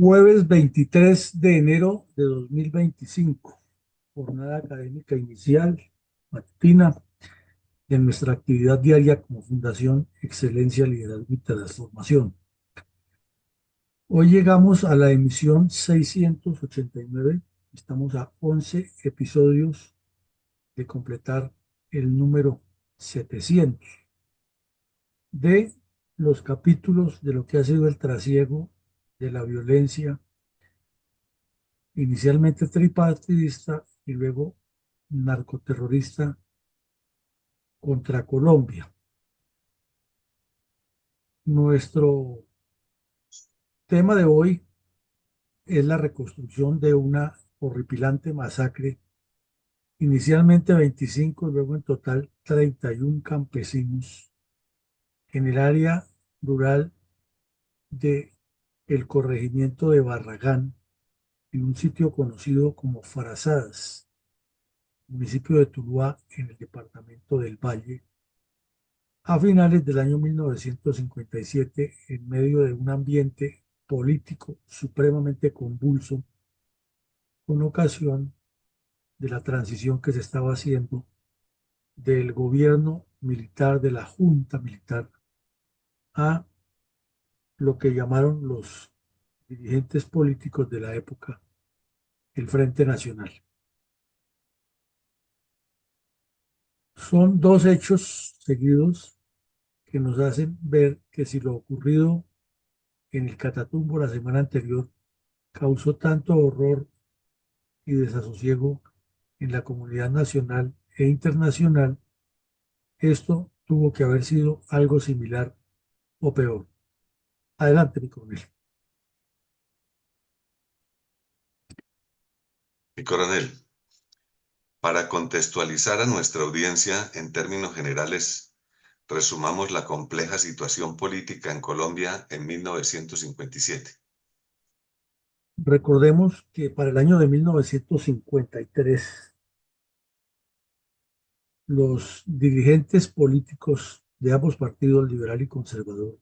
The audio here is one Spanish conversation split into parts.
Jueves 23 de enero de 2025, jornada académica inicial, matutina, de nuestra actividad diaria como Fundación Excelencia, Liderazgo y Transformación. Hoy llegamos a la emisión 689, estamos a 11 episodios de completar el número 700 de los capítulos de lo que ha sido el trasiego de la violencia inicialmente tripartidista y luego narcoterrorista contra Colombia. Nuestro tema de hoy es la reconstrucción de una horripilante masacre, inicialmente 25 y luego en total 31 campesinos en el área rural de el corregimiento de Barragán, en un sitio conocido como Frazadas, municipio de Tuluá, en el departamento del Valle, a finales del año 1957, en medio de un ambiente político supremamente convulso, con ocasión de la transición que se estaba haciendo del gobierno militar, de la junta militar, a lo que llamaron los dirigentes políticos de la época el Frente Nacional. Son dos hechos seguidos que nos hacen ver que si lo ocurrido en el Catatumbo la semana anterior causó tanto horror y desasosiego en la comunidad nacional e internacional, esto tuvo que haber sido algo similar o peor. Adelante, mi coronel. Mi coronel, para contextualizar a nuestra audiencia en términos generales, resumamos la compleja situación política en Colombia en 1957. Recordemos que para el año de 1953, los dirigentes políticos de ambos partidos, liberal y conservador,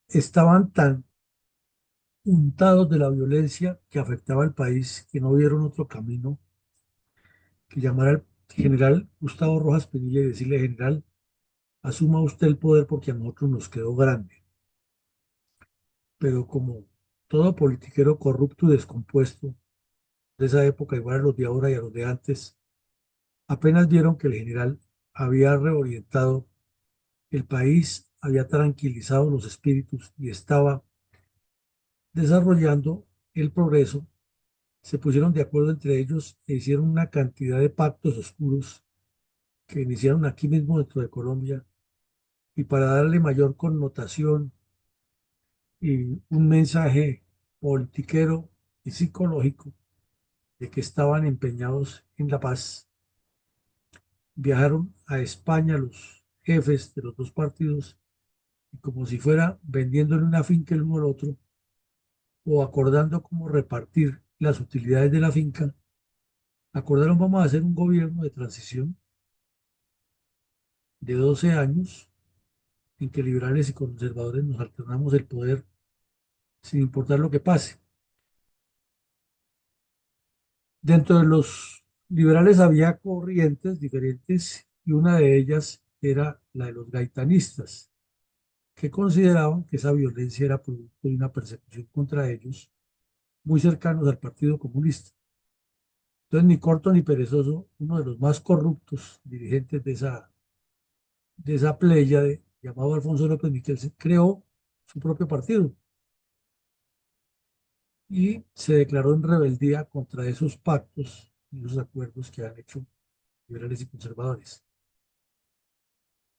estaban tan untados de la violencia que afectaba al país que no vieron otro camino que llamar al general Gustavo Rojas Pinilla y decirle: general, asuma usted el poder porque a nosotros nos quedó grande. Pero como todo politiquero corrupto y descompuesto de esa época, igual a los de ahora y a los de antes, apenas vieron que el general había reorientado el país, había tranquilizado los espíritus y estaba desarrollando el progreso, se pusieron de acuerdo entre ellos e hicieron una cantidad de pactos oscuros que iniciaron aquí mismo dentro de Colombia, y para darle mayor connotación y un mensaje politiquero y psicológico de que estaban empeñados en la paz, viajaron a España los jefes de los dos partidos y, como si fuera vendiéndole una finca el uno al otro o acordando cómo repartir las utilidades de la finca, acordaron: vamos a hacer un gobierno de transición de 12 años en que liberales y conservadores nos alternamos el poder sin importar lo que pase. Dentro de los liberales había corrientes diferentes y una de ellas era la de los gaitanistas, que consideraban que esa violencia era producto de una persecución contra ellos, muy cercanos al Partido Comunista. Entonces, ni corto ni perezoso, uno de los más corruptos dirigentes de esa pléyade, llamado Alfonso López Miquel, se creó su propio partido y se declaró en rebeldía contra esos pactos y esos acuerdos que han hecho liberales y conservadores.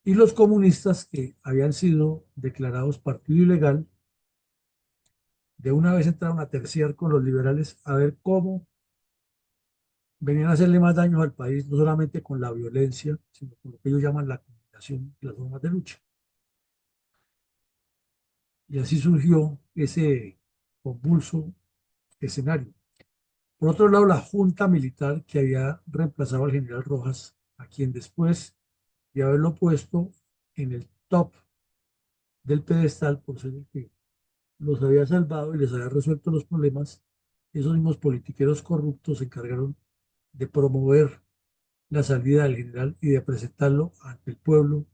Y los comunistas, que habían sido declarados partido ilegal, de una vez entraron a terciar con los liberales a ver cómo venían a hacerle más daños al país, no solamente con la violencia, sino con lo que ellos llaman la combinación de las formas de lucha. Y así surgió ese convulso escenario. Por otro lado, la junta militar que había reemplazado al general Rojas, a quien después de haberlo puesto en el top del pedestal por ser el que los había salvado y les había resuelto los problemas, esos mismos politiqueros corruptos se encargaron de promover la salida del general y de presentarlo ante el pueblo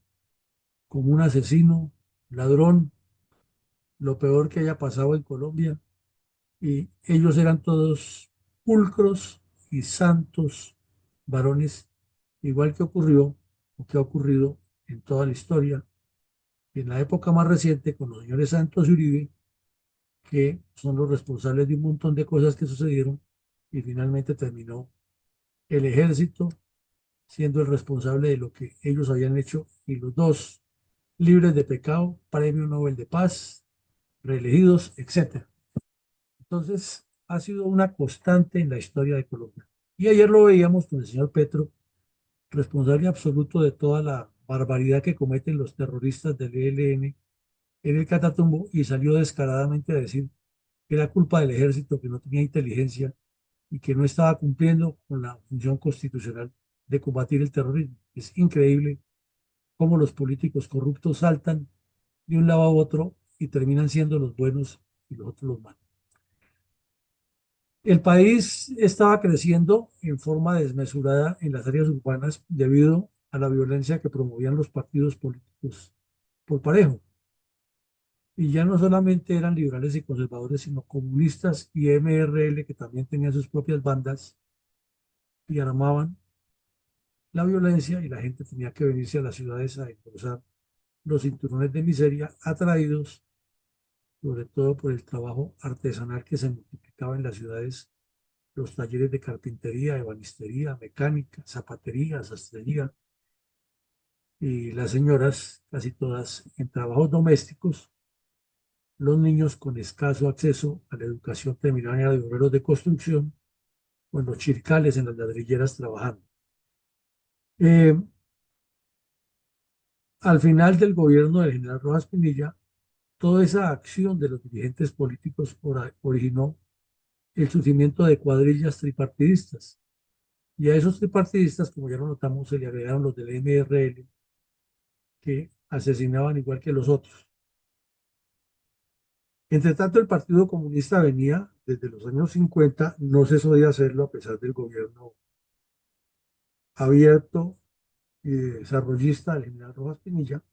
como un asesino, ladrón, lo peor que haya pasado en Colombia. Y ellos eran todos pulcros y santos varones, igual que ocurrió o que ha ocurrido en toda la historia, en la época más reciente con los señores Santos y Uribe, que son los responsables de un montón de cosas que sucedieron y finalmente terminó el ejército siendo el responsable de lo que ellos habían hecho y los dos libres de pecado, premio Nobel de Paz, reelegidos, etcétera. Entonces, ha sido una constante en la historia de Colombia. Y ayer lo veíamos con el señor Petro, responsable absoluto de toda la barbaridad que cometen los terroristas del ELN en el Catatumbo, y salió descaradamente a decir que era culpa del ejército, que no tenía inteligencia y que no estaba cumpliendo con la función constitucional de combatir el terrorismo. Es increíble cómo los políticos corruptos saltan de un lado a otro y terminan siendo los buenos y los otros los malos. El país estaba creciendo en forma desmesurada en las áreas urbanas debido a la violencia que promovían los partidos políticos por parejo. Y ya no solamente eran liberales y conservadores, sino comunistas y MRL, que también tenían sus propias bandas y armaban la violencia, y la gente tenía que venirse a las ciudades a engrosar los cinturones de miseria, atraídos sobre todo por el trabajo artesanal que se multiplicaba en las ciudades, los talleres de carpintería, ebanistería, mecánica, zapatería, sastrería, y las señoras, casi todas en trabajos domésticos. Los niños con escaso acceso a la educación terminaban de obreros de construcción o en los chircales, en las ladrilleras trabajando. Eh, Al final del gobierno del general Rojas Pinilla, toda esa acción de los dirigentes políticos originó el surgimiento de cuadrillas tripartidistas. Y a esos tripartidistas, como ya lo notamos, se le agregaron los del MRL, que asesinaban igual que los otros. Entre tanto, el Partido Comunista venía desde los años 50, no cesó de hacerlo a pesar del gobierno abierto y desarrollista del general Rojas Pinilla,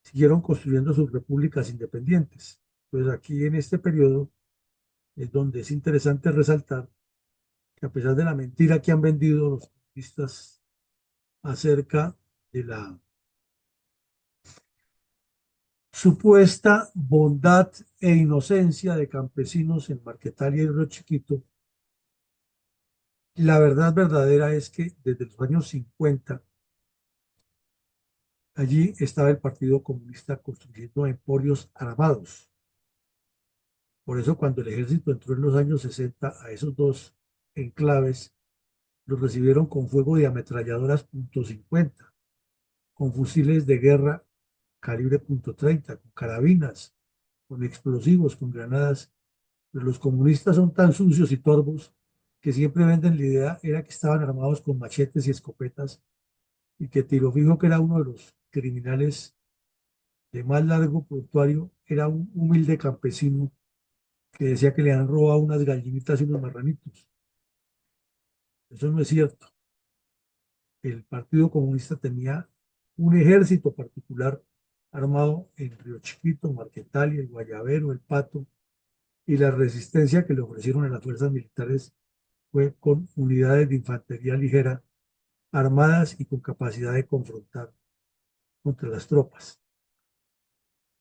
siguieron construyendo sus repúblicas independientes. Pues aquí en este periodo es donde es interesante resaltar que a pesar de la mentira que han vendido los comunistas acerca de la supuesta bondad e inocencia de campesinos en Marquetalia y Río Chiquito, la verdad verdadera es que desde los años 50 allí estaba el Partido Comunista construyendo emporios armados. Por eso cuando el ejército entró en los años 60 a esos dos enclaves, los recibieron con fuego de ametralladoras .50, con fusiles de guerra calibre .30, con carabinas, con explosivos, con granadas. Pero los comunistas son tan sucios y torvos que siempre venden la idea era que estaban armados con machetes y escopetas, y que Tiro Fijo, que era uno de los criminales de más largo prontuario, era un humilde campesino que decía que le han robado unas gallinitas y unos marranitos. Eso no es cierto. El Partido Comunista tenía un ejército particular armado en Río Chiquito, Marquetalia, el Guayabero, el Pato, y la resistencia que le ofrecieron a las fuerzas militares fue con unidades de infantería ligera armadas y con capacidad de confrontar contra las tropas.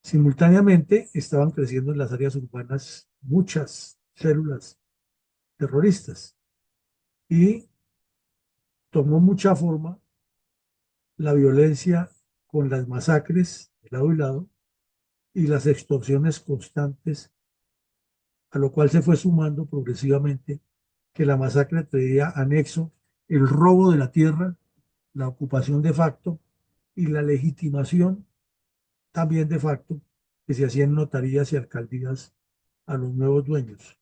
Simultáneamente estaban creciendo en las áreas urbanas muchas células terroristas, y tomó mucha forma la violencia con las masacres de lado y lado y las extorsiones constantes, a lo cual se fue sumando progresivamente que la masacre traía anexo el robo de la tierra, la ocupación de facto y la legitimación también de facto que se hacían notarías y alcaldías a los nuevos dueños.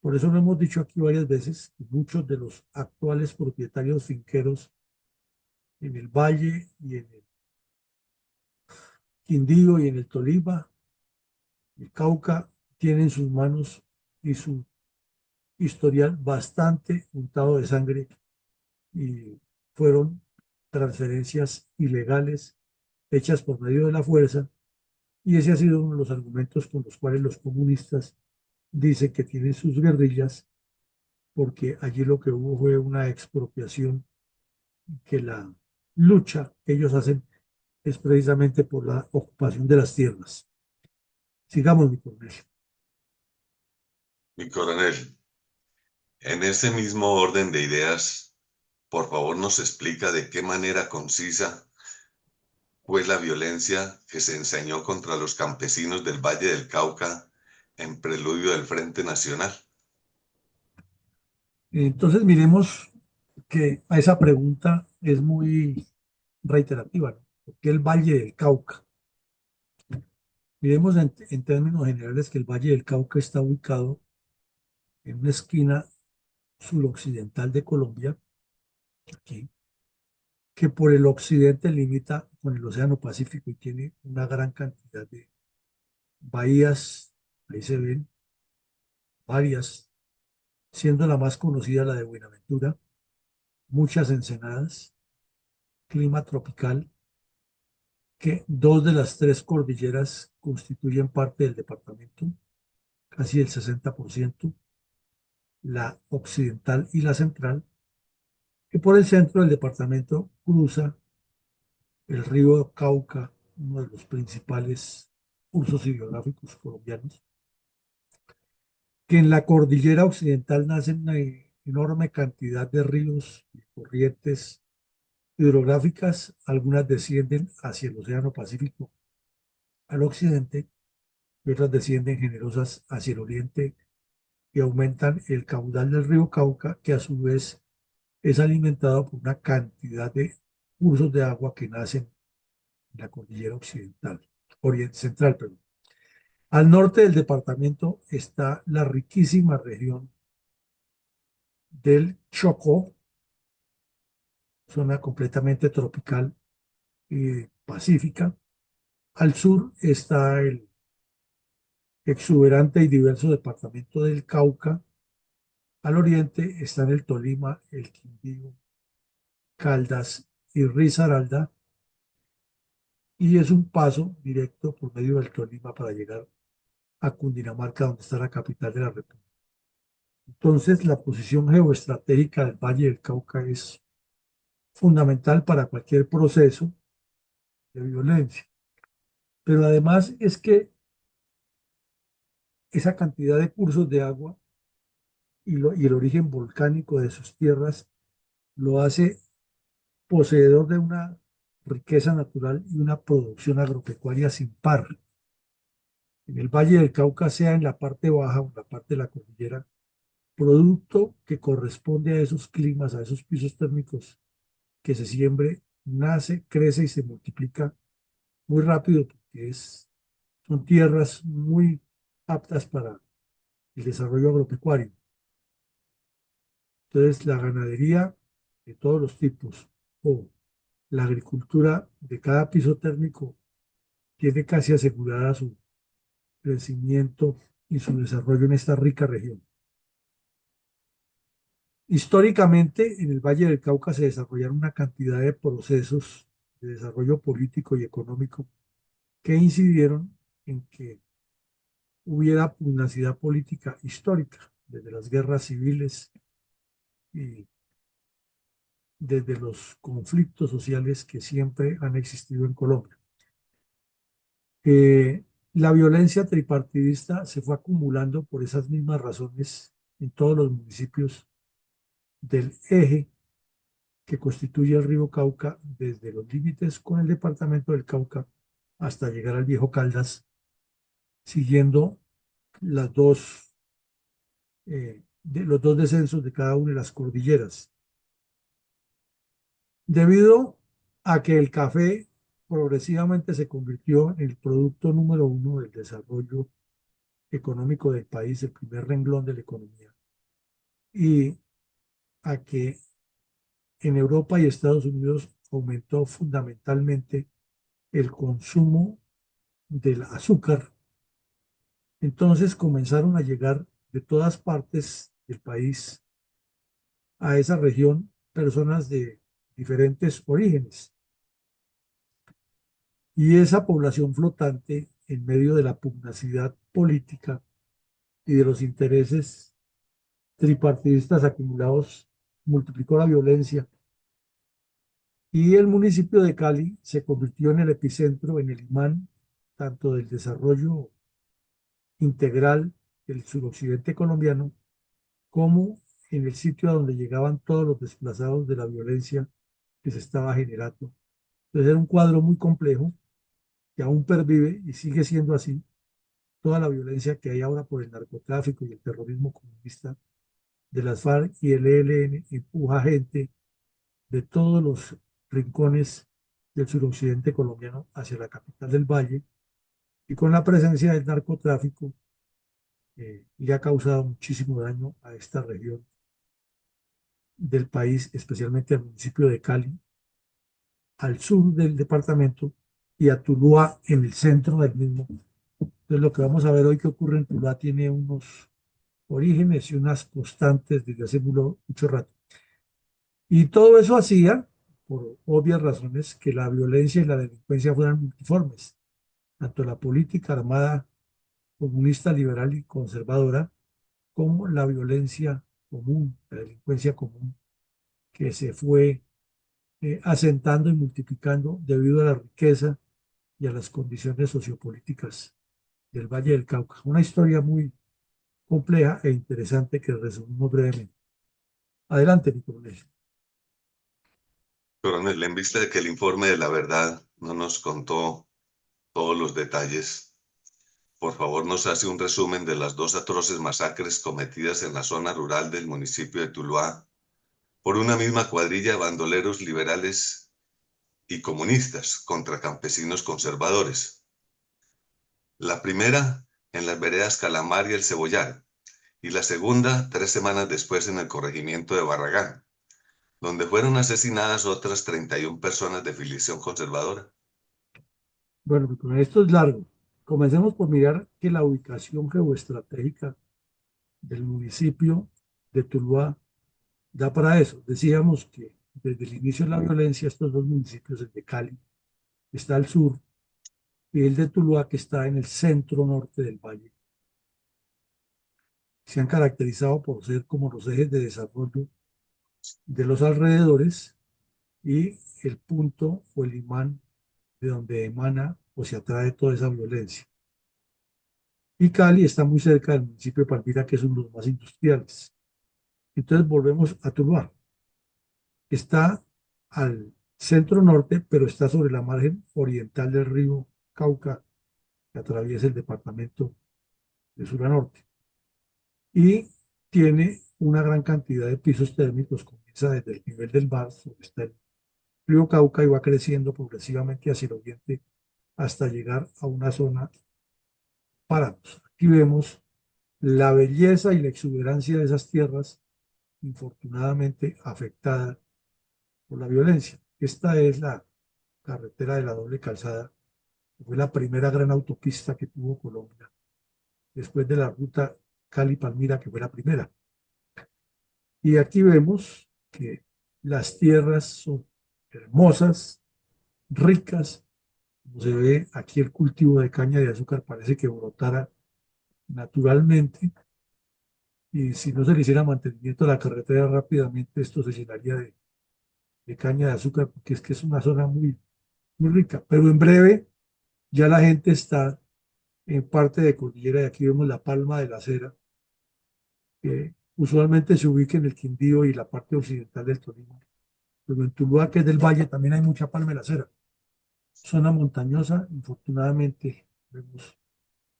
Por eso lo hemos dicho aquí varias veces, muchos de los actuales propietarios finqueros en el Valle y en el Quindío y en el Tolima, el Cauca, tiene en sus manos y su historial bastante untado de sangre y fueron transferencias ilegales hechas por medio de la fuerza, y ese ha sido uno de los argumentos con los cuales los comunistas dicen que tienen sus guerrillas, porque allí lo que hubo fue una expropiación, que la lucha que ellos hacen es precisamente por la ocupación de las tierras. Sigamos, mi coronel. Mi coronel, en ese mismo orden de ideas, por favor nos explica de qué manera concisa fue la violencia que se ensañó contra los campesinos del Valle del Cauca en preludio del Frente Nacional. Entonces, miremos que a esa pregunta es muy reiterativa, ¿no? ¿Por qué el Valle del Cauca? Miremos en términos generales que el Valle del Cauca está ubicado en una esquina suroccidental de Colombia, aquí, que por el occidente limita con el Océano Pacífico y tiene una gran cantidad de bahías, ahí se ven varias, siendo la más conocida la de Buenaventura, muchas ensenadas, clima tropical, que dos de las tres cordilleras constituyen parte del departamento, casi el 60%, la occidental y la central, que por el centro del departamento cruza el río Cauca, uno de los principales cursos hidrográficos colombianos, que en la cordillera occidental nacen una enorme cantidad de ríos y corrientes hidrográficas, algunas descienden hacia el Océano Pacífico al occidente y otras descienden generosas hacia el oriente y aumentan el caudal del río Cauca, que a su vez es alimentado por una cantidad de cursos de agua que nacen en la cordillera occidental, oriente central, perdón. Al norte del departamento está la riquísima región del Chocó, zona completamente tropical y pacífica. Al sur está el exuberante y diverso departamento del Cauca. Al oriente están el Tolima, el Quindío, Caldas y Risaralda, y es un paso directo por medio del Tolima para llegar a Cundinamarca, donde está la capital de la República. Entonces, la posición geoestratégica del Valle del Cauca es fundamental para cualquier proceso de violencia. Pero además es que esa cantidad de cursos de agua y el origen volcánico de sus tierras lo hace poseedor de una riqueza natural y una producción agropecuaria sin par. En el Valle del Cauca, sea en la parte baja o en la parte de la cordillera, producto que corresponde a esos climas, a esos pisos térmicos que se siembre, nace, crece y se multiplica muy rápido porque son tierras muy aptas para el desarrollo agropecuario. Entonces, la ganadería de todos los tipos o la agricultura de cada piso térmico tiene casi asegurada su crecimiento y su desarrollo en esta rica región. Históricamente, en el Valle del Cauca se desarrollaron una cantidad de procesos de desarrollo político y económico que incidieron en que hubiera pugnacidad política histórica, desde las guerras civiles y desde los conflictos sociales que siempre han existido en Colombia. La violencia tripartidista se fue acumulando por esas mismas razones en todos los municipios del eje que constituye el río Cauca, desde los límites con el departamento del Cauca hasta llegar al Viejo Caldas, siguiendo las dos, los dos descensos de cada una de las cordilleras. Debido a que el café progresivamente se convirtió en el producto número uno del desarrollo económico del país, el primer renglón de la economía, y a que en Europa y Estados Unidos aumentó fundamentalmente el consumo del azúcar. Entonces comenzaron a llegar de todas partes del país a esa región personas de diferentes orígenes. Y esa población flotante, en medio de la pugnacidad política y de los intereses tripartidistas acumulados, multiplicó la violencia y el municipio de Cali se convirtió en el epicentro, en el imán tanto del desarrollo integral del suroccidente colombiano como en el sitio a donde llegaban todos los desplazados de la violencia que se estaba generando. Entonces era un cuadro muy complejo que aún pervive y sigue siendo así. Toda la violencia que hay ahora por el narcotráfico y el terrorismo comunista de las FARC y el ELN empuja gente de todos los rincones del suroccidente colombiano hacia la capital del Valle y con la presencia del narcotráfico le ha causado muchísimo daño a esta región del país, especialmente al municipio de Cali, al sur del departamento y a Tuluá en el centro del mismo. Entonces lo que vamos a ver hoy que ocurre en Tuluá tiene unos orígenes y unas constantes desde hace mucho rato. Y todo eso hacía, por obvias razones, que la violencia y la delincuencia fueran multiformes. Tanto la política armada comunista, liberal y conservadora, como la violencia común, la delincuencia común, que se fue asentando y multiplicando debido a la riqueza y a las condiciones sociopolíticas del Valle del Cauca. Una historia muy compleja e interesante que resumimos brevemente. Adelante, mi coronel. Coronel, en vista de que el informe de la verdad no nos contó todos los detalles, por favor nos hace un resumen de las dos atroces masacres cometidas en la zona rural del municipio de Tuluá por una misma cuadrilla de bandoleros liberales y comunistas contra campesinos conservadores. La primera en las veredas Calamar y El Cebollar, y la segunda 3 semanas después en el corregimiento de Barragán, donde fueron asesinadas otras 31 personas de filiación conservadora. Bueno, mi coronel, esto es largo. Comencemos por mirar que la ubicación geoestratégica del municipio de Tuluá da para eso. Decíamos que desde el inicio de la violencia, estos dos municipios, el de Cali, está al sur, y el de Tuluá, que está en el centro norte del valle, se han caracterizado por ser como los ejes de desarrollo de los alrededores y el punto o el imán de donde emana o se atrae toda esa violencia. Y Cali está muy cerca del municipio de Palmira, que es uno de los más industriales. Entonces volvemos a Tuluá. Está al centro norte, pero está sobre la margen oriental del río Cauca, que atraviesa el departamento de sur a norte. Y tiene una gran cantidad de pisos térmicos, comienza desde el nivel del mar, donde está el río Cauca, y va creciendo progresivamente hacia el oriente hasta llegar a una zona páramos. Aquí vemos la belleza y la exuberancia de esas tierras, infortunadamente afectadas por la violencia. Esta es la carretera de la doble calzada, que fue la primera gran autopista que tuvo Colombia, después de la ruta Cali-Palmira, que fue la primera. Y aquí vemos que las tierras son hermosas, ricas, como se ve aquí el cultivo de caña de azúcar parece que brotara naturalmente, y si no se le hiciera mantenimiento a la carretera rápidamente esto se llenaría de caña de azúcar, porque es que es una zona muy, muy rica, pero en breve ya la gente está en parte de cordillera y aquí vemos la Palma de la Cera, que usualmente se ubica en el Quindío y la parte occidental del Tolima, pero en Tuluá, que es del valle, también hay mucha palma de la Cera. Zona montañosa, infortunadamente vemos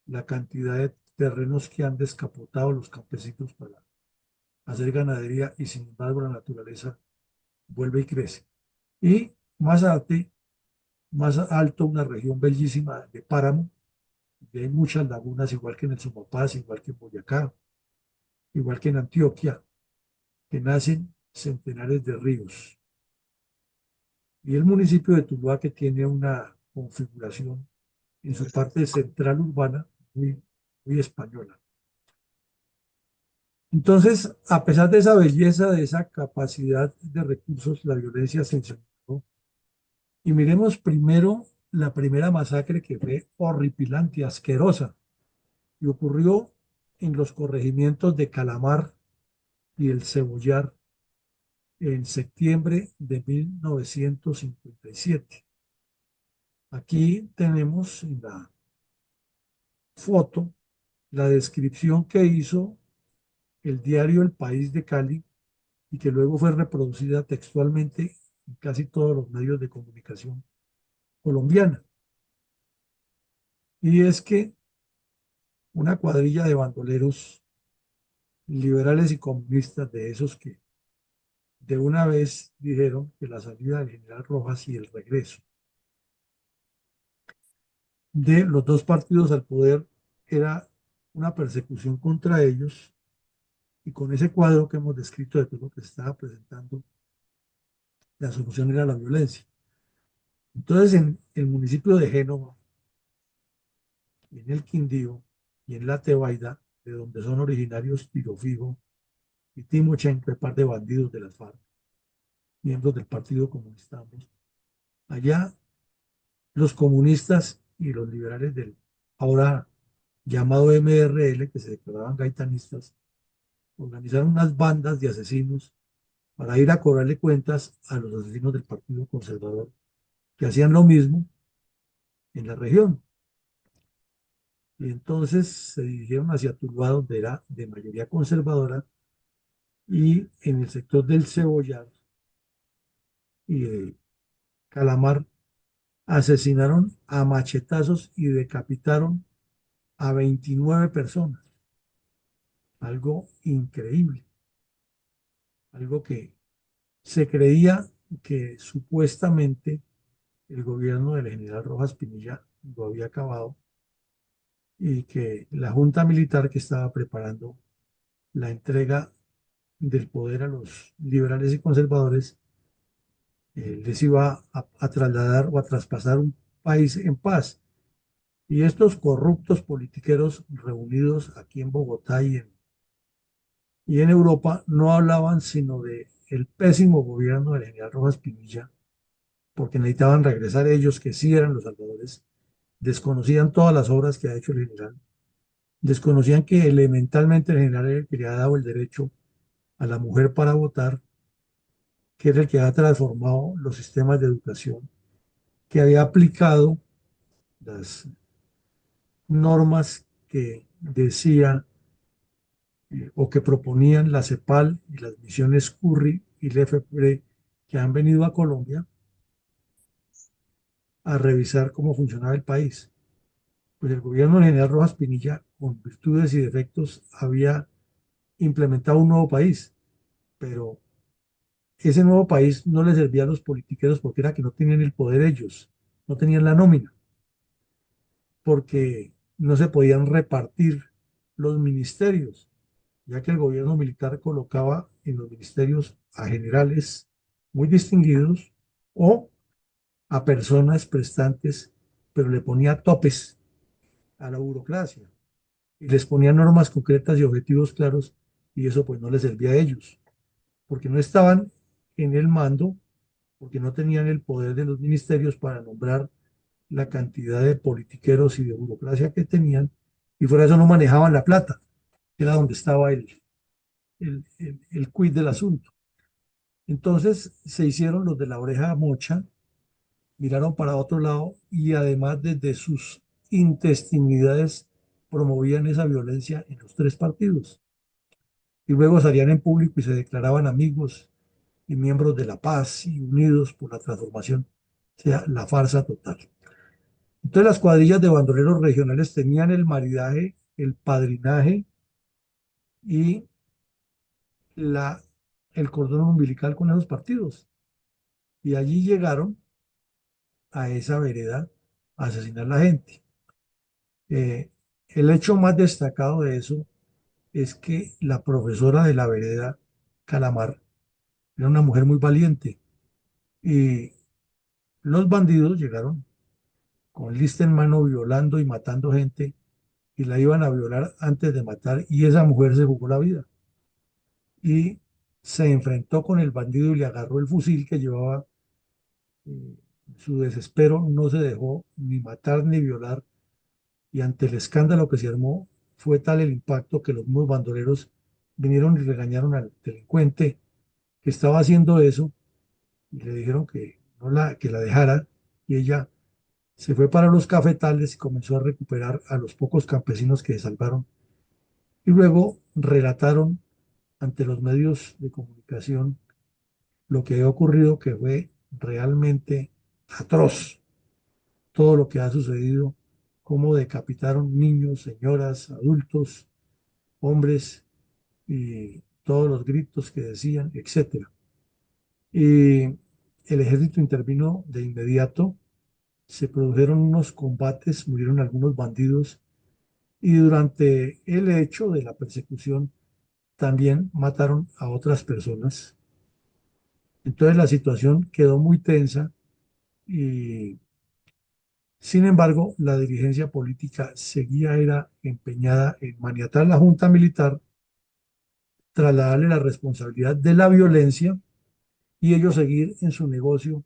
la cantidad de terrenos que han descapotado los campesinos para hacer ganadería y sin embargo la naturaleza vuelve y crece. Y más alto, una región bellísima de páramo, y hay muchas lagunas, igual que en el Sumapaz, igual que en Boyacá, igual que en Antioquia, que nacen centenares de ríos. Y el municipio de Tuluá, que tiene una configuración en su parte central urbana, muy, muy española. Entonces, a pesar de esa belleza, de esa capacidad de recursos, la violencia se incrementó. Y miremos primero la primera masacre que fue horripilante, asquerosa, y ocurrió en los corregimientos de Calamar y el Cebollar en septiembre de 1957. Aquí tenemos en la foto la descripción que hizo el diario El País de Cali y que luego fue reproducida textualmente en casi todos los medios de comunicación colombiana. Y es que una cuadrilla de bandoleros liberales y comunistas, de esos que de una vez dijeron que la salida del general Rojas y el regreso de los dos partidos al poder era una persecución contra ellos, y con ese cuadro que hemos descrito de todo lo que se estaba presentando, la solución era la violencia. Entonces, en el municipio de Génova, y en el Quindío y en la Tebaida, de donde son originarios Tiro Fijo y Timochenko, el par de bandidos de las FARC, miembros del Partido Comunista ambos, allá los comunistas y los liberales del ahora llamado MRL, que se declaraban gaitanistas, organizaron unas bandas de asesinos para ir a cobrarle cuentas a los asesinos del Partido Conservador, que hacían lo mismo en la región. Y entonces se dirigieron hacia Tuluá, donde era de mayoría conservadora, y en el sector del Cebollar y de Calamar asesinaron a machetazos y decapitaron a 29 personas. Algo increíble, algo que se creía que supuestamente el gobierno del general Rojas Pinilla lo había acabado, y que la junta militar que estaba preparando la entrega del poder a los liberales y conservadores les iba a trasladar o a traspasar un país en paz. Y estos corruptos politiqueros reunidos aquí en Bogotá y en Europa no hablaban sino de el pésimo gobierno del general Rojas Pinilla, porque necesitaban regresar ellos, que sí eran los salvadores, desconocían todas las obras que ha hecho el general, desconocían que elementalmente el general era el que le ha dado el derecho a la mujer para votar, que era el que ha transformado los sistemas de educación, que había aplicado las normas que decía o que proponían la CEPAL y las misiones Curry y el FPR, que han venido a Colombia a revisar cómo funcionaba el país. Pues el gobierno del general Rojas Pinilla, con virtudes y defectos, había implementado un nuevo país, pero ese nuevo país no le servía a los politiqueros porque era que no tenían el poder ellos, no tenían la nómina, porque no se podían repartir los ministerios, ya que el gobierno militar colocaba en los ministerios a generales muy distinguidos o a personas prestantes, pero le ponía topes a la burocracia y les ponía normas concretas y objetivos claros, y eso pues no les servía a ellos, porque no estaban en el mando, porque no tenían el poder de los ministerios para nombrar la cantidad de politiqueros y de burocracia que tenían, y fuera de eso no manejaban la plata, que era donde estaba el quid del asunto. Entonces se hicieron los de la oreja mocha, miraron para otro lado y además desde sus intestinidades promovían esa violencia en los tres partidos. Y luego salían en público y se declaraban amigos y miembros de la paz y unidos por la transformación. O sea, la farsa total. Entonces las cuadrillas de bandoleros regionales tenían el maridaje, el padrinaje y la, el cordón umbilical con esos partidos. Y allí llegaron a esa vereda a asesinar a la gente. Eh, el hecho más destacado de eso es que la profesora de la vereda, Calamar, era una mujer muy valiente, y los bandidos llegaron con lista en mano violando y matando gente y la iban a violar antes de matar y esa mujer se jugó la vida y se enfrentó con el bandido y le agarró el fusil que llevaba. Su desespero no se dejó ni matar ni violar y ante el escándalo que se armó fue tal el impacto que los mismos bandoleros vinieron y regañaron al delincuente que estaba haciendo eso y le dijeron que, no que la dejara y ella se fue para los cafetales y comenzó a recuperar a los pocos campesinos que se salvaron y luego relataron ante los medios de comunicación lo que había ocurrido que fue realmente atroz todo lo que ha sucedido, cómo decapitaron niños, señoras, adultos, hombres y todos los gritos que decían, etcétera. Y el ejército intervino de inmediato, se produjeron unos combates, murieron algunos bandidos y durante el hecho de la persecución también mataron a otras personas. Entonces la situación quedó muy tensa y sin embargo la dirigencia política seguía era empeñada en maniatar la junta militar, trasladarle la responsabilidad de la violencia y ellos seguir en su negocio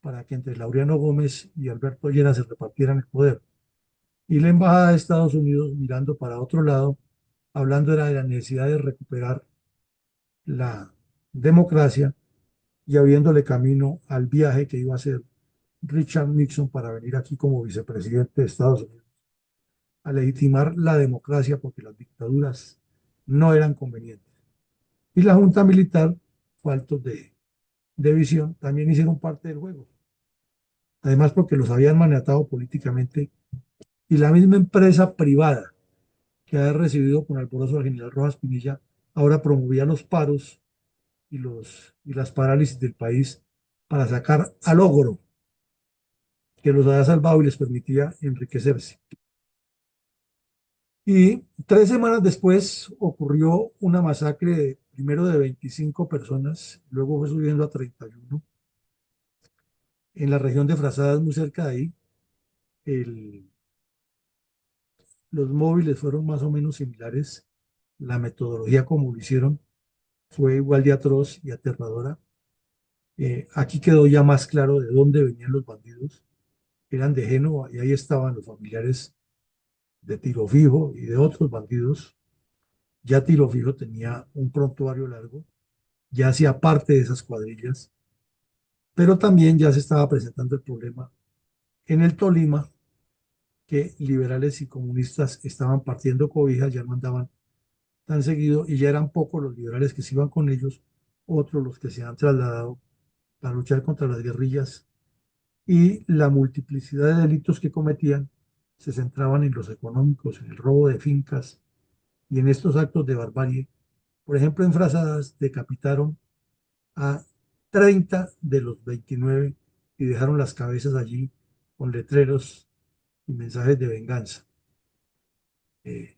para que entre Laureano Gómez y Alberto Lleras se repartieran el poder. Y la embajada de Estados Unidos mirando para otro lado, hablando era de la necesidad de recuperar la democracia y abriéndole camino al viaje que iba a hacer Richard Nixon para venir aquí como vicepresidente de Estados Unidos, a legitimar la democracia porque las dictaduras no eran convenientes. Y la Junta Militar, faltos de visión, también hicieron parte del juego. Además, porque los habían manejado políticamente y la misma empresa privada que había recibido con alborozo al general Rojas Pinilla, ahora promovía los paros y las parálisis del país para sacar al ogro que los había salvado y les permitía enriquecerse. Y 3 semanas después ocurrió una masacre primero de 25 personas, luego fue subiendo a 31 en la región de Frazadas, muy cerca de ahí. El, los móviles fueron más o menos similares. La metodología como lo hicieron fue igual de atroz y aterradora. Aquí quedó ya más claro de dónde venían los bandidos. Eran de Génova y ahí estaban los familiares de Tiro Fijo y de otros bandidos. Ya Tiro Fijo tenía un prontuario largo, ya hacía parte de esas cuadrillas, pero también ya se estaba presentando el problema en el Tolima, que liberales y comunistas estaban partiendo cobijas, ya no andaban tan seguido y ya eran pocos los liberales que se iban con ellos, otros los que se han trasladado para luchar contra las guerrillas y la multiplicidad de delitos que cometían se centraban en los económicos, en el robo de fincas y en estos actos de barbarie. Por ejemplo, en Frazadas decapitaron a 30 de los 29 y dejaron las cabezas allí con letreros y mensajes de venganza. Eh,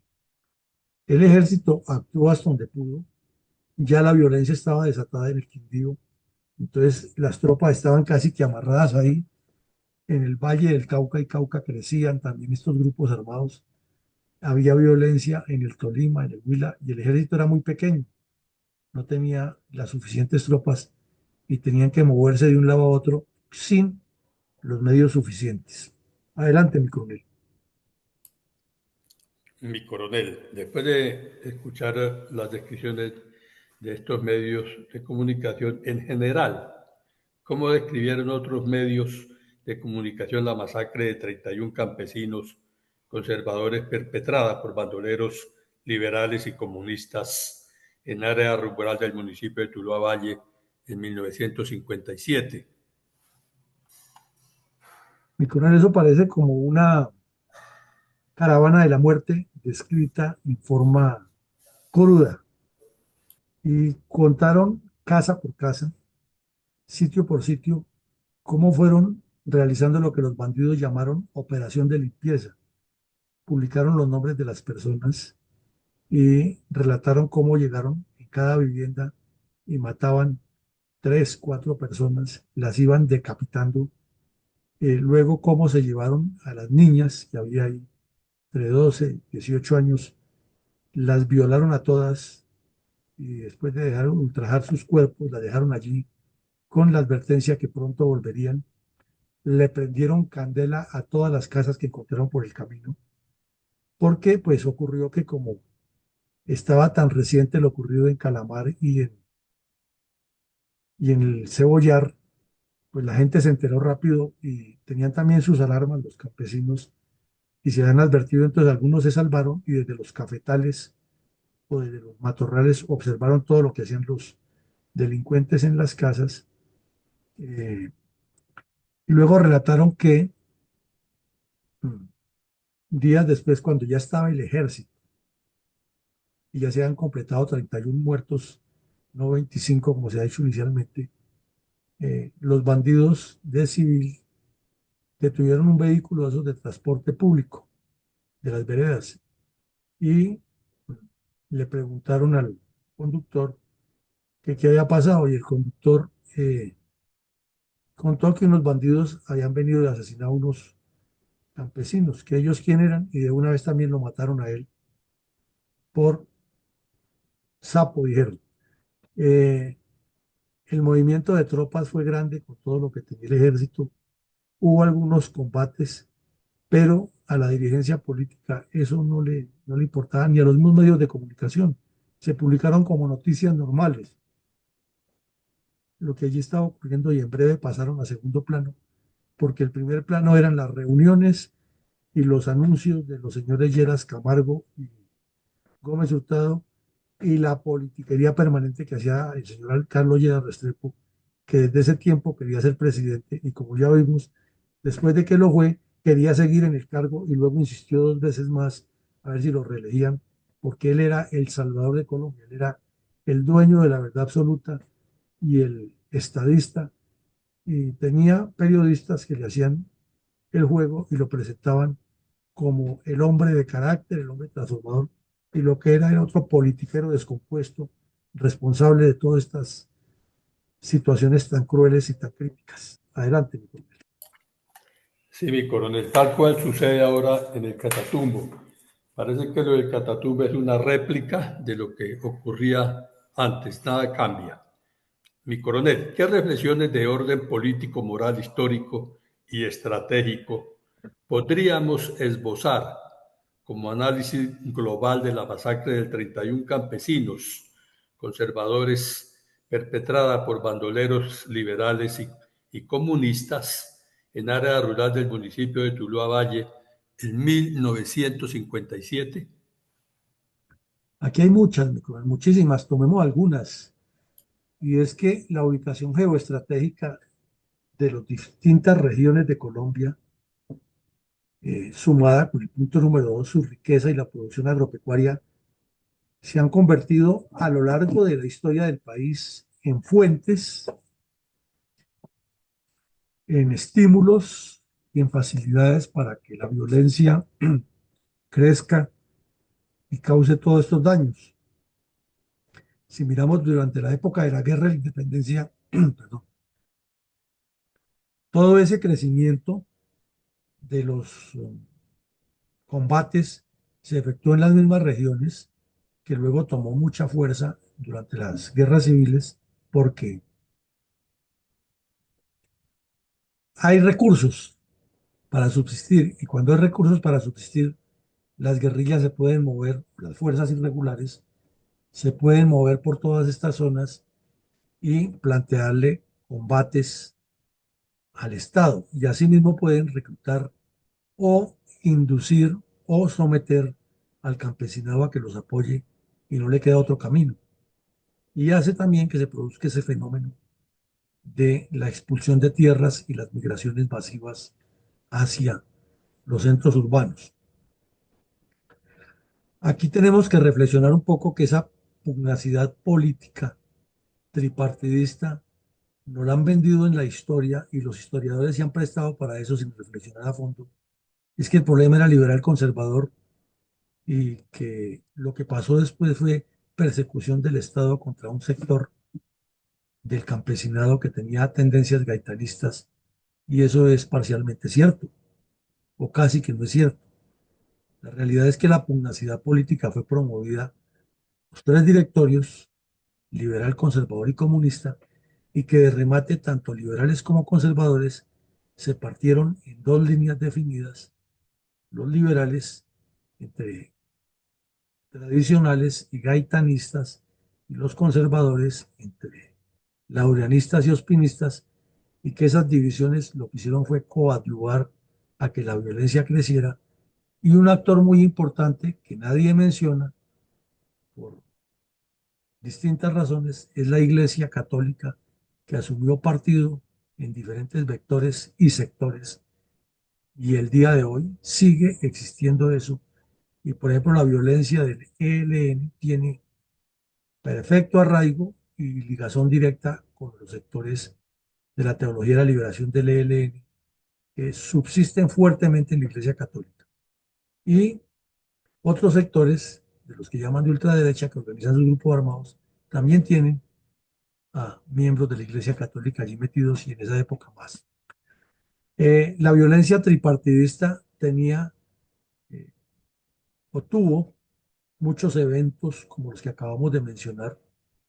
el ejército actuó hasta donde pudo, ya la violencia estaba desatada en el Quindío, entonces las tropas estaban casi que amarradas ahí en el Valle del Cauca y Cauca crecían también estos grupos armados, había violencia en el Tolima, en el Huila y el ejército era muy pequeño, no tenía las suficientes tropas y tenían que moverse de un lado a otro sin los medios suficientes. Adelante, mi coronel. Mi coronel, después de escuchar las descripciones de estos medios de comunicación en general, ¿cómo describieron otros medios de comunicación la masacre de 31 campesinos conservadores perpetrada por bandoleros liberales y comunistas en área rural del municipio de Tuluá Valle en 1957? Mi coronel, eso parece como una caravana de la muerte descrita en forma cruda y contaron casa por casa, sitio por sitio, cómo fueron realizando lo que los bandidos llamaron operación de limpieza. Publicaron los nombres de las personas y relataron cómo llegaron en cada vivienda y mataban 3, 4 personas, las iban decapitando Luego cómo se llevaron a las niñas, que había ahí entre 12 y 18 años, las violaron a todas y después de dejar ultrajar sus cuerpos, las dejaron allí con la advertencia que pronto volverían. Le prendieron candela a todas las casas que encontraron por el camino, porque pues ocurrió que como estaba tan reciente lo ocurrido en Calamar y en el Cebollar, pues la gente se enteró rápido y tenían también sus alarmas los campesinos y se han advertido, entonces algunos se salvaron y desde los cafetales o desde los matorrales observaron todo lo que hacían los delincuentes en las casas, y luego relataron que mm, días después, cuando ya estaba el ejército y ya se han completado 31 muertos, no 25 como se ha dicho inicialmente, los bandidos de civil detuvieron un vehículo de esos de transporte público de las veredas y le preguntaron al conductor que qué había pasado y el conductor contó que unos bandidos habían venido a asesinar a unos campesinos, que ellos quién eran y de una vez también lo mataron a él por sapo, dijeron. Eh, el movimiento de tropas fue grande con todo lo que tenía el ejército. Hubo algunos combates, pero a la dirigencia política eso no le importaba ni a los mismos medios de comunicación. Se publicaron como noticias normales lo que allí estaba ocurriendo y en breve pasaron a segundo plano, porque el primer plano eran las reuniones y los anuncios de los señores Lleras Camargo y Gómez Hurtado y la politiquería permanente que hacía el señor Carlos Lleras Restrepo, que desde ese tiempo quería ser presidente y como ya vimos, después de que lo fue, quería seguir en el cargo y luego insistió 2 veces más a ver si lo reelegían, porque él era el salvador de Colombia, él era el dueño de la verdad absoluta y el estadista, y tenía periodistas que le hacían el juego y lo presentaban como el hombre de carácter, el hombre transformador, y lo que era otro politiquero descompuesto, responsable de todas estas situaciones tan crueles y tan críticas. Adelante, mi coronel. Sí, mi coronel, tal cual sucede ahora en el Catatumbo. Parece que lo del Catatumbo es una réplica de lo que ocurría antes, nada cambia. Mi coronel, ¿qué reflexiones de orden político, moral, histórico y estratégico podríamos esbozar como análisis global de la masacre del 31 campesinos conservadores perpetrada por bandoleros liberales y comunistas en área rural del municipio de Tuluá Valle en 1957? Aquí hay muchas, mi coronel, muchísimas, tomemos algunas. Y es que la ubicación geoestratégica de las distintas regiones de Colombia, sumada con el punto número 2, su riqueza y la producción agropecuaria, se han convertido a lo largo de la historia del país en fuentes, en estímulos y en facilidades para que la violencia crezca y cause todos estos daños. Si miramos durante la época de la Guerra de la Independencia, perdón, todo ese crecimiento de los combates se efectuó en las mismas regiones que luego tomó mucha fuerza durante las guerras civiles porque hay recursos para subsistir y cuando hay recursos para subsistir, las guerrillas se pueden mover, las fuerzas irregulares se pueden mover por todas estas zonas y plantearle combates al Estado y asimismo pueden reclutar o inducir o someter al campesinado a que los apoye y no le queda otro camino. Y hace también que se produzca ese fenómeno de la expulsión de tierras y las migraciones masivas hacia los centros urbanos. Aquí tenemos que reflexionar un poco que esa pugnacidad política tripartidista no la han vendido en la historia y los historiadores se han prestado para eso sin reflexionar a fondo. Es que el problema era liberal conservador y que lo que pasó después fue persecución del Estado contra un sector del campesinado que tenía tendencias gaitanistas Y eso es parcialmente cierto, o casi que no es cierto. La realidad es que la pugnacidad política fue promovida los tres directorios, liberal, conservador y comunista, y que de remate tanto liberales como conservadores se partieron en dos líneas definidas, los liberales entre tradicionales y gaitanistas, y los conservadores entre laureanistas y ospinistas, y que esas divisiones lo que hicieron fue coadyuvar a que la violencia creciera. Y un actor muy importante que nadie menciona por distintas razones es la Iglesia Católica, que asumió partido en diferentes vectores y sectores, y el día de hoy sigue existiendo eso. Y por ejemplo, la violencia del ELN tiene perfecto arraigo y ligazón directa con los sectores de la teología de la liberación del ELN, que subsisten fuertemente en la Iglesia Católica. Y otros sectores, de los que llaman de ultraderecha, que organizan sus grupos armados, también tienen a miembros de la Iglesia Católica allí metidos y en esa época más. La violencia tripartidista tenía eh, o tuvo muchos eventos como los que acabamos de mencionar,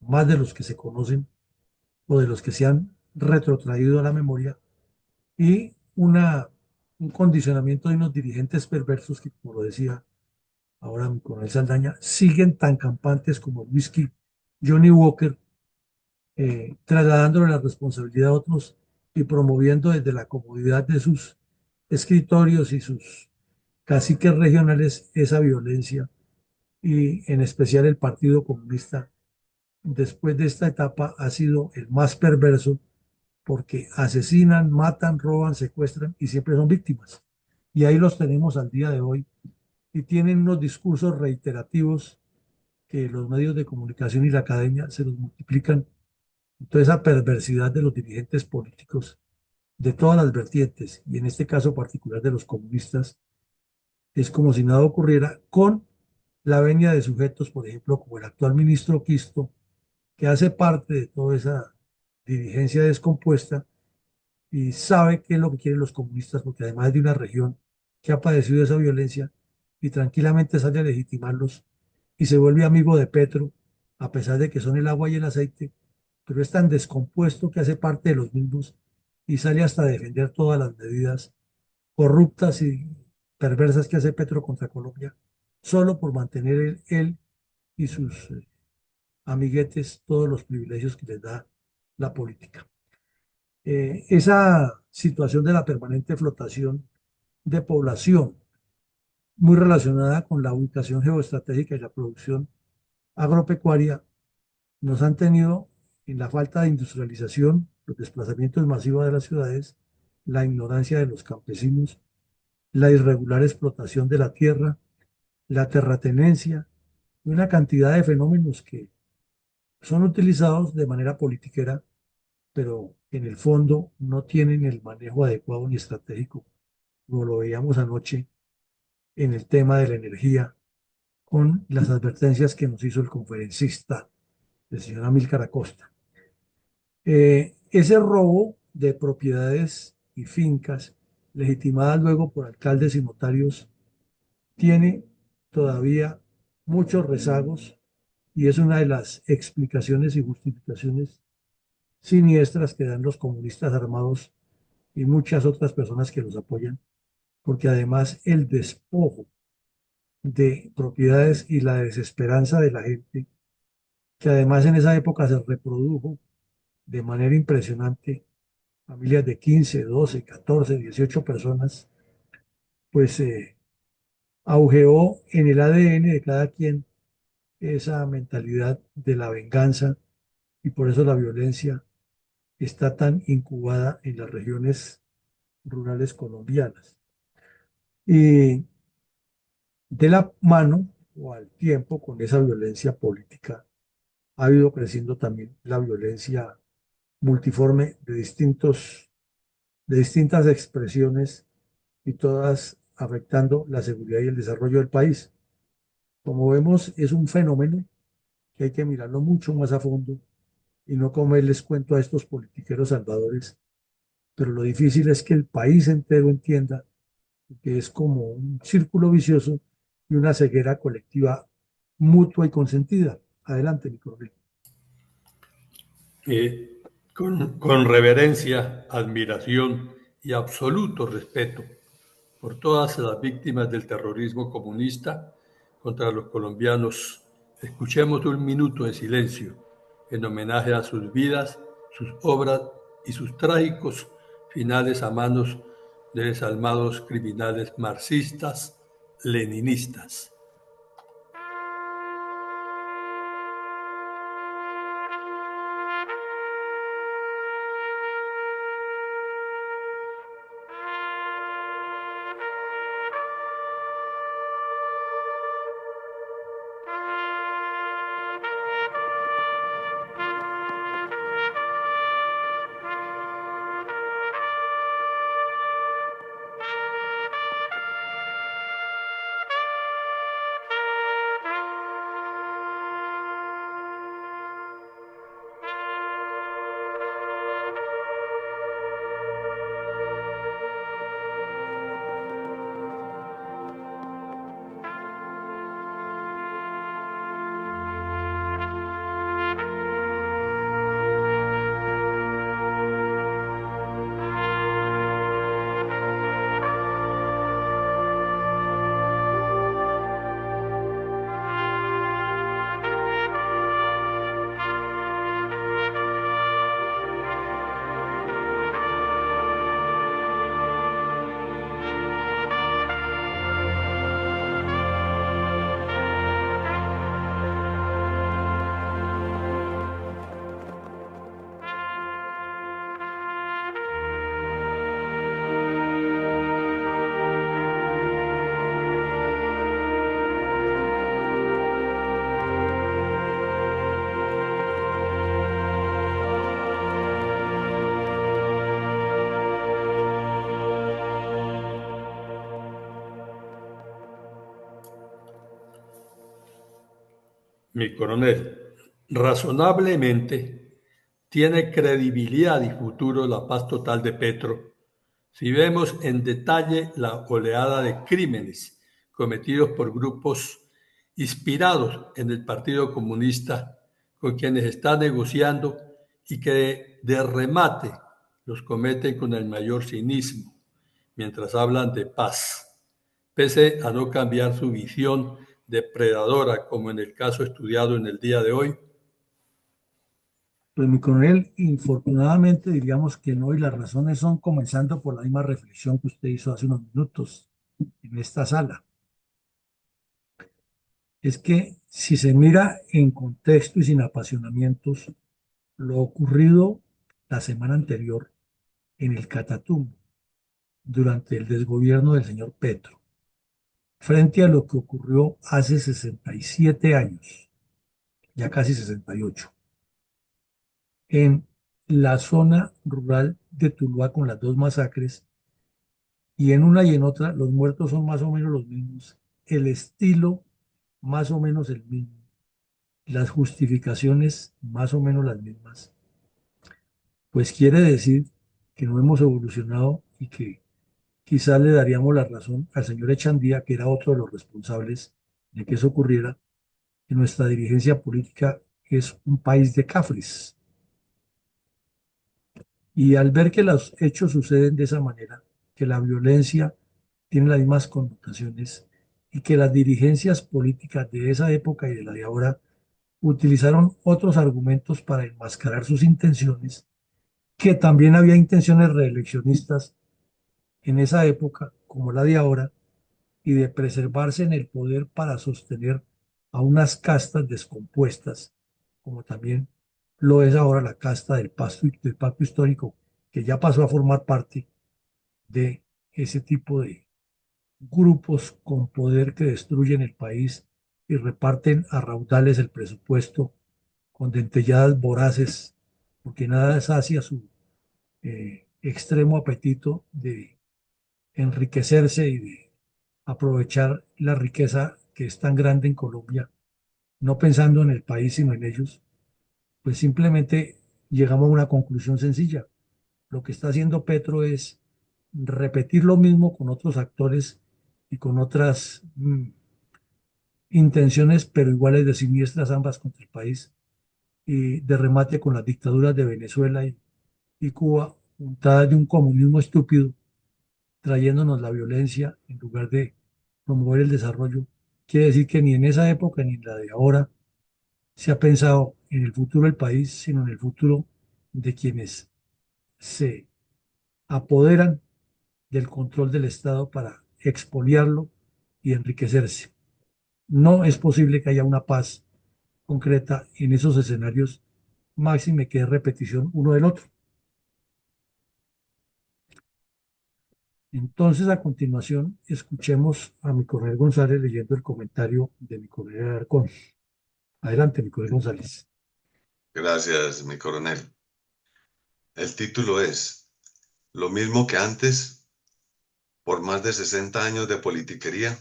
más de los que se conocen o de los que se han retrotraído a la memoria, y un condicionamiento de unos dirigentes perversos que, como lo decía ahora mi coronel Saldaña, siguen tan campantes como el whisky Johnny Walker, trasladándole la responsabilidad a otros y promoviendo desde la comodidad de sus escritorios y sus caciques regionales esa violencia, y en especial el Partido Comunista después de esta etapa ha sido el más perverso porque asesinan, matan, roban, secuestran y siempre son víctimas. Y ahí los tenemos al día de hoy y tienen unos discursos reiterativos que los medios de comunicación y la academia se los multiplican. Entonces, esa perversidad de los dirigentes políticos de todas las vertientes, y en este caso particular de los comunistas, es como si nada ocurriera con la venia de sujetos, por ejemplo, como el actual ministro Quisto, que hace parte de toda esa dirigencia descompuesta y sabe qué es lo que quieren los comunistas, porque además es de una región que ha padecido esa violencia y tranquilamente sale a legitimarlos y se vuelve amigo de Petro, a pesar de que son el agua y el aceite, pero es tan descompuesto que hace parte de los mismos y sale hasta a defender todas las medidas corruptas y perversas que hace Petro contra Colombia, solo por mantener él y sus amiguetes todos los privilegios que les da la política. Esa situación de la permanente flotación de población, muy relacionada con la ubicación geoestratégica y la producción agropecuaria, nos han tenido en la falta de industrialización, los desplazamientos masivos de las ciudades, la ignorancia de los campesinos, la irregular explotación de la tierra, la terratenencia y una cantidad de fenómenos que son utilizados de manera politiquera, pero en el fondo no tienen el manejo adecuado ni estratégico, como lo veíamos anoche en el tema de la energía, con las advertencias que nos hizo el conferencista, el señor Amílcar Acosta. Ese robo de propiedades y fincas, legitimadas luego por alcaldes y notarios, tiene todavía muchos rezagos y es una de las explicaciones y justificaciones siniestras que dan los comunistas armados y muchas otras personas que los apoyan, porque además el despojo de propiedades y la desesperanza de la gente, que además en esa época se reprodujo de manera impresionante, familias de 15, 12, 14, 18 personas, pues augeó en el ADN de cada quien esa mentalidad de la venganza, y por eso la violencia está tan incubada en las regiones rurales colombianas. Y de la mano o al tiempo con esa violencia política ha ido creciendo también la violencia multiforme de distintas expresiones, y todas afectando la seguridad y el desarrollo del país. Como vemos, es un fenómeno que hay que mirarlo mucho más a fondo y no como les cuento a estos politiqueros salvadores pero lo difícil es que el país entero entienda que es como un círculo vicioso y una ceguera colectiva mutua y consentida. Adelante, mi coronel. Con reverencia, admiración y absoluto respeto por todas las víctimas del terrorismo comunista contra los colombianos, escuchemos un minuto de silencio en homenaje a sus vidas, sus obras y sus trágicos finales a manos de desalmados criminales marxistas, leninistas. Mi coronel, razonablemente tiene credibilidad y futuro la paz total de Petro si vemos en detalle la oleada de crímenes cometidos por grupos inspirados en el Partido Comunista con quienes está negociando y que de remate los cometen con el mayor cinismo mientras hablan de paz, pese a no cambiar su visión depredadora como en el caso estudiado en el día de hoy. Pues mi coronel, infortunadamente diríamos que no, y las razones son comenzando por la misma reflexión que usted hizo hace unos minutos en esta sala. Es que si se mira en contexto y sin apasionamientos, lo ocurrido la semana anterior en el Catatumbo, durante el desgobierno del señor Petro, frente a lo que ocurrió hace 67 años, ya casi 68, en la zona rural de Tuluá con las dos masacres, y en una y en otra los muertos son más o menos los mismos, el estilo más o menos el mismo, las justificaciones más o menos las mismas, pues quiere decir que no hemos evolucionado y que quizás le daríamos la razón al señor Echandía, que era otro de los responsables de que eso ocurriera, que nuestra dirigencia política es un país de cafres. Y al ver que los hechos suceden de esa manera, que la violencia tiene las mismas connotaciones y que las dirigencias políticas de esa época y de la de ahora utilizaron otros argumentos para enmascarar sus intenciones, que también había intenciones reeleccionistas en esa época, como la de ahora, y de preservarse en el poder para sostener a unas castas descompuestas, como también lo es ahora la casta del pacto histórico, que ya pasó a formar parte de ese tipo de grupos con poder que destruyen el país y reparten a raudales el presupuesto con dentelladas voraces, porque nada sacia su extremo apetito de enriquecerse y de aprovechar la riqueza que es tan grande en Colombia, no pensando en el país, sino en ellos. Pues simplemente llegamos a una conclusión sencilla. lo que está haciendo Petro es repetir lo mismo con otros actores y con otras intenciones, pero iguales de siniestras ambas contra el país, y de remate con las dictaduras de Venezuela y Cuba, juntadas de un comunismo estúpido, trayéndonos la violencia en lugar de promover el desarrollo. Quiere decir que ni en esa época ni en la de ahora se ha pensado en el futuro del país, sino en el futuro de quienes se apoderan del control del Estado para expoliarlo y enriquecerse. No es posible que haya una paz concreta en esos escenarios, máxime que es repetición uno del otro. Entonces, a continuación, escuchemos a mi coronel González leyendo el comentario de mi coronel Alarcón. Adelante, mi coronel González. Gracias, mi coronel. El título es Lo mismo que antes, por más de 60 años de politiquería.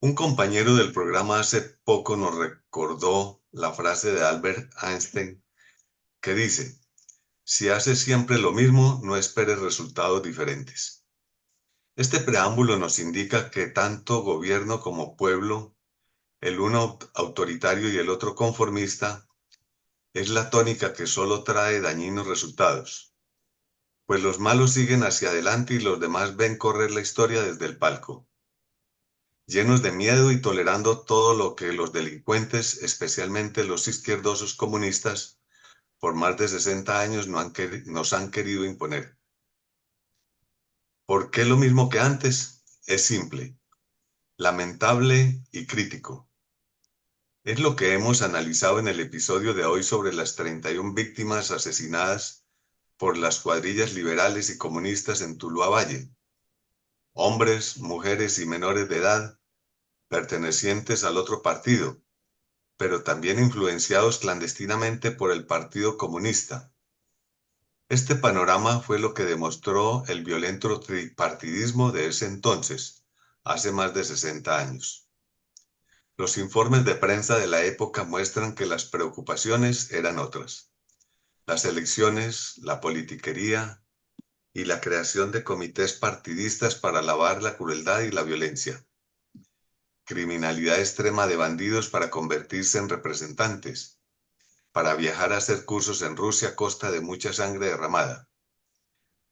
Un compañero del programa hace poco nos recordó la frase de Albert Einstein que dice, si haces siempre lo mismo, no esperes resultados diferentes. Este preámbulo nos indica que tanto gobierno como pueblo, el uno autoritario y el otro conformista, es la tónica que solo trae dañinos resultados, pues los malos siguen hacia adelante y los demás ven correr la historia desde el palco, llenos de miedo y tolerando todo lo que los delincuentes, especialmente los izquierdosos comunistas, por más de 60 años nos han querido imponer. ¿Por qué lo mismo que antes? Es simple, lamentable y crítico. Es lo que hemos analizado en el episodio de hoy sobre las 31 víctimas asesinadas por las cuadrillas liberales y comunistas en Tuluá Valle. Hombres, mujeres y menores de edad, pertenecientes al otro partido, pero también influenciados clandestinamente por el Partido Comunista. Este panorama fue lo que demostró el violento tripartidismo de ese entonces, hace más de 60 años. Los informes de prensa de la época muestran que las preocupaciones eran otras. Las elecciones, la politiquería y la creación de comités partidistas para lavar la crueldad y la violencia. Criminalidad extrema de bandidos para convertirse en representantes, para viajar a hacer cursos en Rusia a costa de mucha sangre derramada.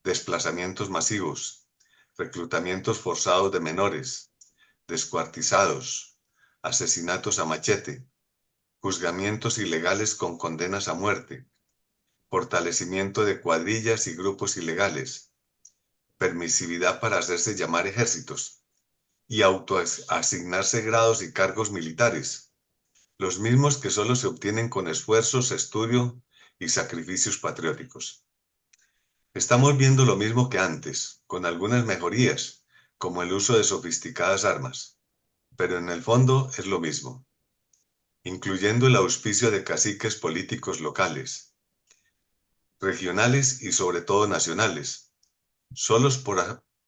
Desplazamientos masivos, reclutamientos forzados de menores, descuartizados, asesinatos a machete, juzgamientos ilegales con condenas a muerte, fortalecimiento de cuadrillas y grupos ilegales, permisividad para hacerse llamar ejércitos y autoasignarse grados y cargos militares, los mismos que solo se obtienen con esfuerzos, estudio y sacrificios patrióticos. Estamos viendo lo mismo que antes, con algunas mejorías, como el uso de sofisticadas armas, pero en el fondo es lo mismo, incluyendo el auspicio de caciques políticos locales, regionales y sobre todo nacionales, solos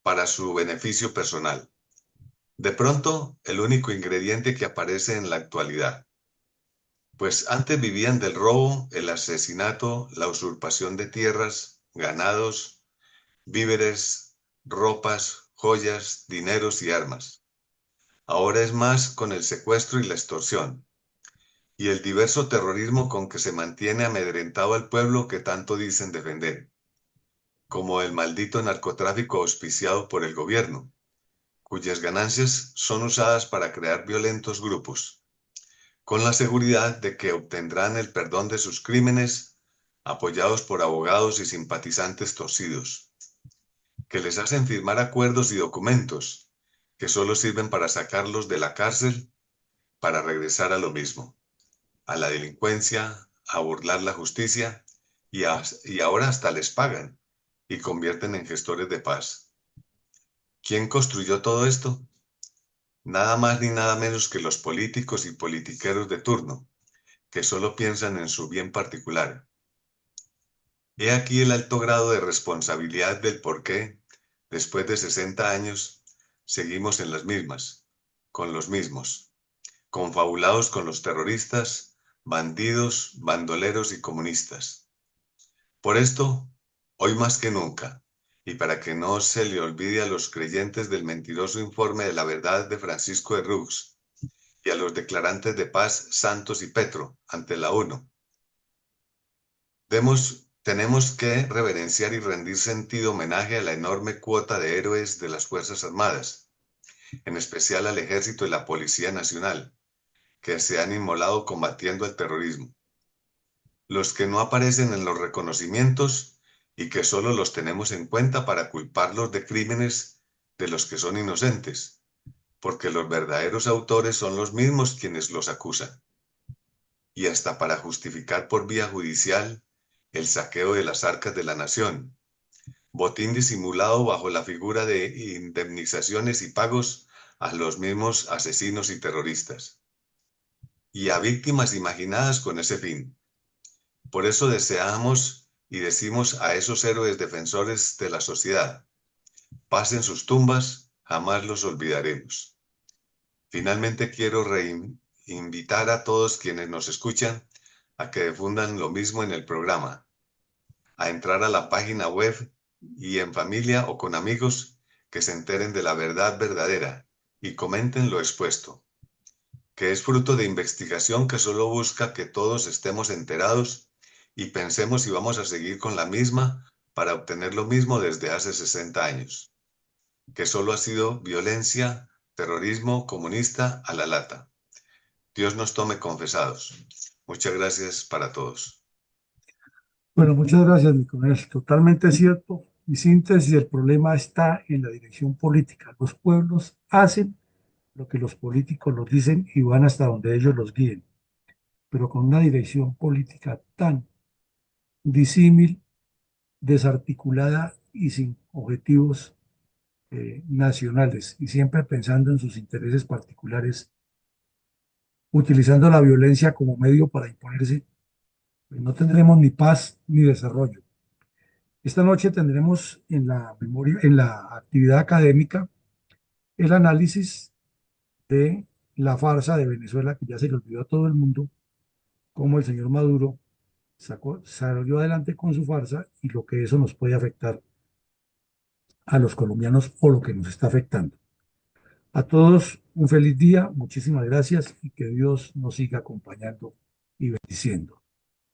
para su beneficio personal. De pronto, el único ingrediente que aparece en la actualidad, pues antes vivían del robo, el asesinato, la usurpación de tierras, ganados, víveres, ropas, joyas, dineros y armas. Ahora es más con el secuestro y la extorsión, y el diverso terrorismo con que se mantiene amedrentado al pueblo que tanto dicen defender, como el maldito narcotráfico auspiciado por el gobierno, cuyas ganancias son usadas para crear violentos grupos, con la seguridad de que obtendrán el perdón de sus crímenes, apoyados por abogados y simpatizantes torcidos, que les hacen firmar acuerdos y documentos que solo sirven para sacarlos de la cárcel, para regresar a lo mismo, a la delincuencia, a burlar la justicia, y ahora hasta les pagan y convierten en gestores de paz. ¿Quién construyó todo esto? Nada más ni nada menos que los políticos y politiqueros de turno, que solo piensan en su bien particular. He aquí el alto grado de responsabilidad del por qué, después de 60 años, seguimos en las mismas, con los mismos, confabulados con los terroristas, bandidos, bandoleros y comunistas. Por esto, hoy más que nunca, y para que no se le olvide a los creyentes del mentiroso informe de la verdad de Francisco de Rux y a los declarantes de paz Santos y Petro ante la ONU, tenemos que reverenciar y rendir sentido homenaje a la enorme cuota de héroes de las Fuerzas Armadas, en especial al Ejército y la Policía Nacional, que se han inmolado combatiendo el terrorismo. Los que no aparecen en los reconocimientos y que solo los tenemos en cuenta para culparlos de crímenes de los que son inocentes, porque los verdaderos autores son los mismos quienes los acusan. Y hasta para justificar por vía judicial el saqueo de las arcas de la nación, botín disimulado bajo la figura de indemnizaciones y pagos a los mismos asesinos y terroristas, y a víctimas imaginadas con ese fin. Por eso deseamos y decimos a esos héroes defensores de la sociedad, paz en sus tumbas, jamás los olvidaremos. Finalmente quiero invitar a todos quienes nos escuchan a que difundan lo mismo en el programa, a entrar a la página web y en familia o con amigos que se enteren de la verdad verdadera y comenten lo expuesto, que es fruto de investigación que solo busca que todos estemos enterados y pensemos si vamos a seguir con la misma para obtener lo mismo desde hace 60 años, que solo ha sido violencia, terrorismo comunista a la lata. Dios nos tome confesados. Muchas gracias para todos. Bueno, muchas gracias, mi coronel. Totalmente cierto. Mi síntesis del problema está en la dirección política. Los pueblos hacen lo que los políticos los dicen y van hasta donde ellos los guíen, pero con una dirección política tan disímil, desarticulada y sin objetivos nacionales, y siempre pensando en sus intereses particulares, utilizando la violencia como medio para imponerse, pues no tendremos ni paz ni desarrollo. Esta noche tendremos en la memoria, en la actividad académica, el análisis de la farsa de Venezuela, que ya se le olvidó a todo el mundo, cómo el señor Maduro salió adelante con su farsa y lo que eso nos puede afectar a los colombianos o lo que nos está afectando. A todos un feliz día, muchísimas gracias y que Dios nos siga acompañando y bendiciendo.